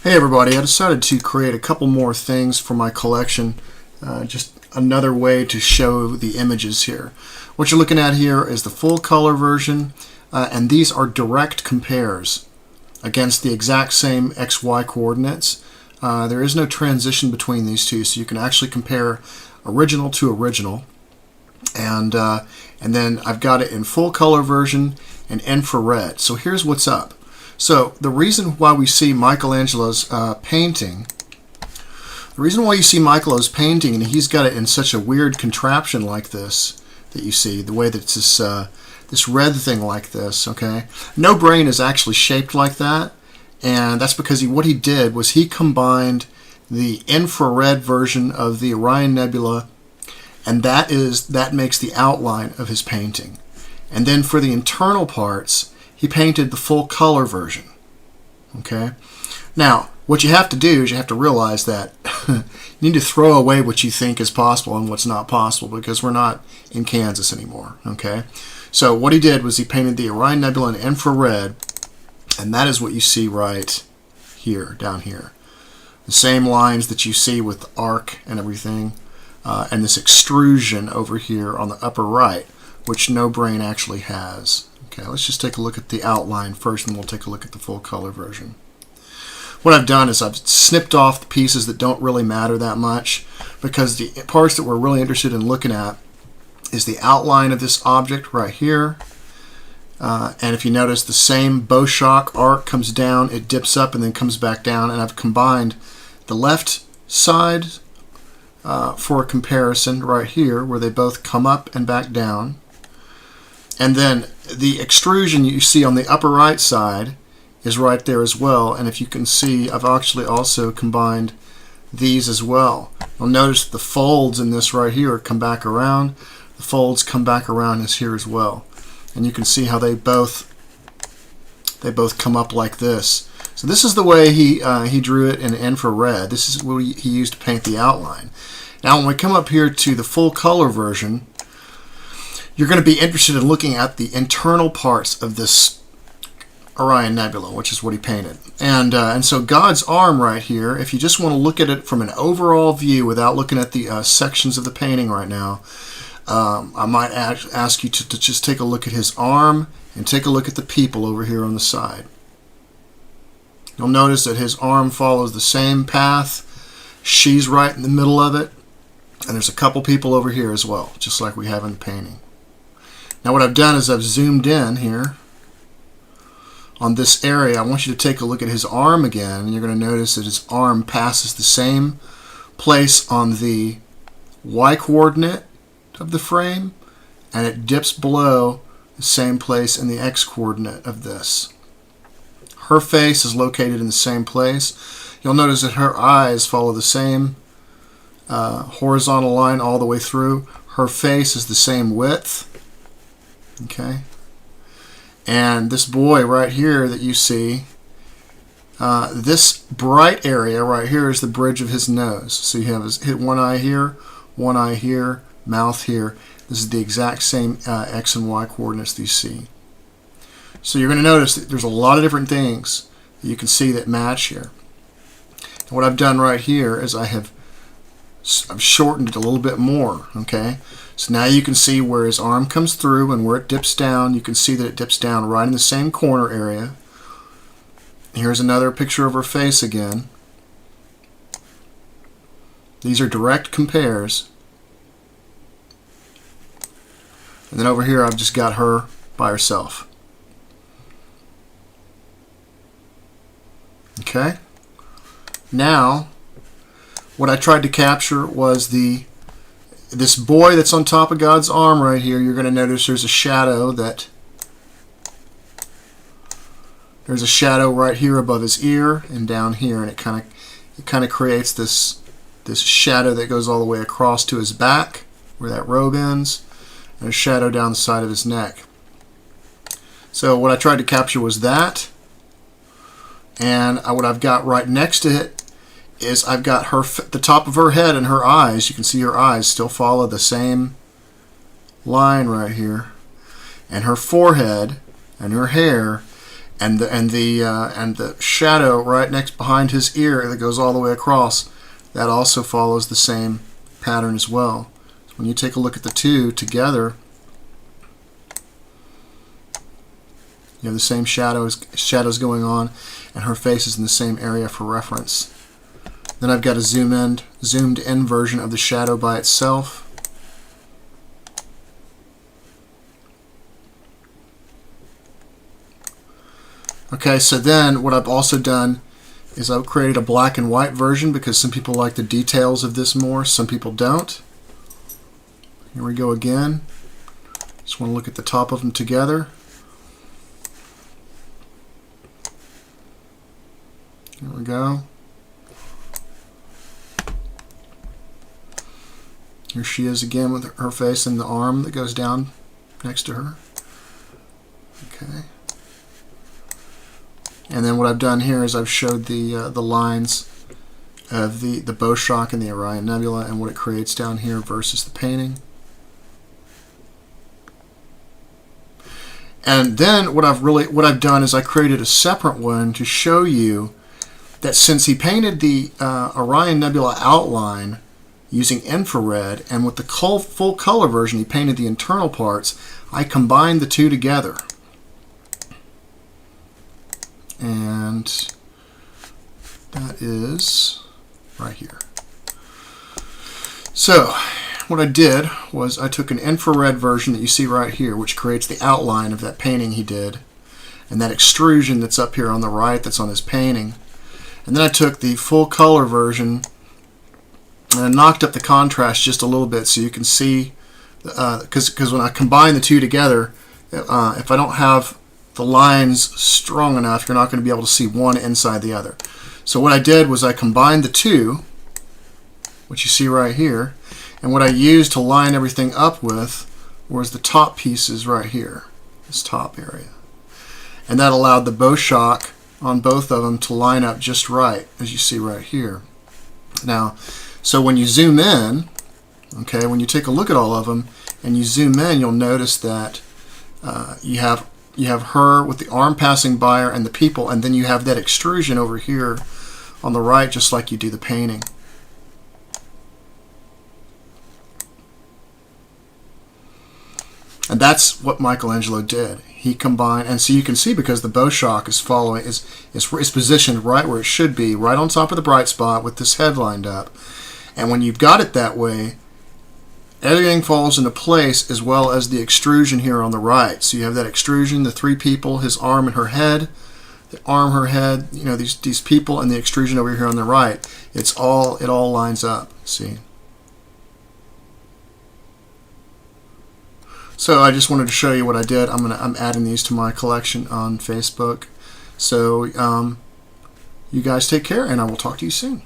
Hey everybody, I decided to create a couple more things for my collection, just another way to show the images here. What you're looking at here is the full color version, and these are direct compares against the exact same XY coordinates. There is no transition between these two, so you can actually compare original to original. And then I've got it in full color version and infrared. So here's what's up. So the reason why we see Michelangelo's painting, and he's got it in such a weird contraption like this that you see, the way that it's this red thing like this, okay? No brain is actually shaped like that, and that's because what he did was he combined the infrared version of the Orion Nebula, and that makes the outline of his painting. And then for the internal parts, he painted the full color version. Okay? Now, what you have to do is you have to realize that you need to throw away what you think is possible and what's not possible, because we're not in Kansas anymore. Okay? So what he did was he painted the Orion Nebula in infrared, and that is what you see right here, down here. The same lines that you see with the arc and everything, and this extrusion over here on the upper right, which no brain actually has. Okay, let's just take a look at the outline first, and we'll take a look at the full color version. What I've done is I've snipped off the pieces that don't really matter that much, because the parts that we're really interested in looking at is the outline of this object right here. And if you notice, the same bow shock arc comes down, it dips up and then comes back down, and I've combined the left side for a comparison right here, where they both come up and back down. And then the extrusion you see on the upper right side is right there as well. And if you can see, I've actually also combined these as well. You'll notice the folds in this right here come back around. The folds come back around as here as well. And you can see how they both come up like this. So this is the way he drew it in infrared. This is what he used to paint the outline. Now when we come up here to the full color version, you're going to be interested in looking at the internal parts of this Orion Nebula, which is what he painted. And so God's arm right here, if you just want to look at it from an overall view without looking at the sections of the painting right now, I might ask you to just take a look at his arm and take a look at the people over here on the side. You'll notice that his arm follows the same path. She's right in the middle of it. And there's a couple people over here as well, just like we have in the painting. Now what I've done is I've zoomed in here on this area. I want you to take a look at his arm again, and you're going to notice that his arm passes the same place on the Y coordinate of the frame, and it dips below the same place in the X coordinate of this. Her face is located in the same place. You'll notice that her eyes follow the same horizontal line all the way through. Her face is the same width. Okay, and this boy right here that you see, this bright area right here is the bridge of his nose. So you have one eye here, mouth here. This is the exact same X and Y coordinates that you see. So you're going to notice that there's a lot of different things that you can see that match here. And what I've done right here is I've shortened it a little bit more. Okay. So now you can see where his arm comes through and where it dips down. You can see that it dips down right in the same corner area. Here's another picture of her face again. These are direct compares. And then over here I've just got her by herself. Okay. Now what I tried to capture was this boy that's on top of God's arm right here. You're going to notice there's a shadow right here above his ear and down here, and it kind of creates this shadow that goes all the way across to his back where that robe ends, and a shadow down the side of his neck. So what I tried to capture was that, and what I've got right next to it is I've got the top of her head and her eyes. You can see her eyes still follow the same line right here, and her forehead and her hair the shadow right next behind his ear that goes all the way across, that also follows the same pattern as well. So when you take a look at the two together, you have the same shadows going on, and her face is in the same area for reference. Then I've got a zoomed in version of the shadow by itself. Okay, so then what I've also done is I've created a black and white version because some people like the details of this more, some people don't. Here we go again. Just want to look at the top of them together. Here we go. Here she is again with her face and the arm that goes down next to her. Okay. And then what I've done here is I've showed the lines of the bow shock and the Orion Nebula and what it creates down here versus the painting. And then what I've done is I created a separate one to show you that since he painted the Orion Nebula outline using infrared, and with the full color version he painted the internal parts, I combined the two together. And that is right here. So what I did was I took an infrared version that you see right here, which creates the outline of that painting he did, and that extrusion that's up here on the right that's on his painting. And then I took the full color version and I knocked up the contrast just a little bit so you can see, because when I combine the two together, if I don't have the lines strong enough, you're not going to be able to see one inside the other. So what I did was I combined the two, which you see right here, and what I used to line everything up with was the top pieces right here, this top area. And that allowed the bow shock on both of them to line up just right, as you see right here. Now, so when you zoom in, okay, when you take a look at all of them and you zoom in, you'll notice that you have her with the arm passing by her and the people, and then you have that extrusion over here on the right, just like you do the painting. And that's what Michelangelo did. He combined, and so you can see because the bow shock is following, is positioned right where it should be, right on top of the bright spot with this head lined up. And when you've got it that way, everything falls into place, as well as the extrusion here on the right. So you have that extrusion, the three people, his arm and her head, the arm, her head, you know, these people, and the extrusion over here on the right. It all lines up. See. So I just wanted to show you what I did. I'm adding these to my collection on Facebook. So you guys take care, and I will talk to you soon.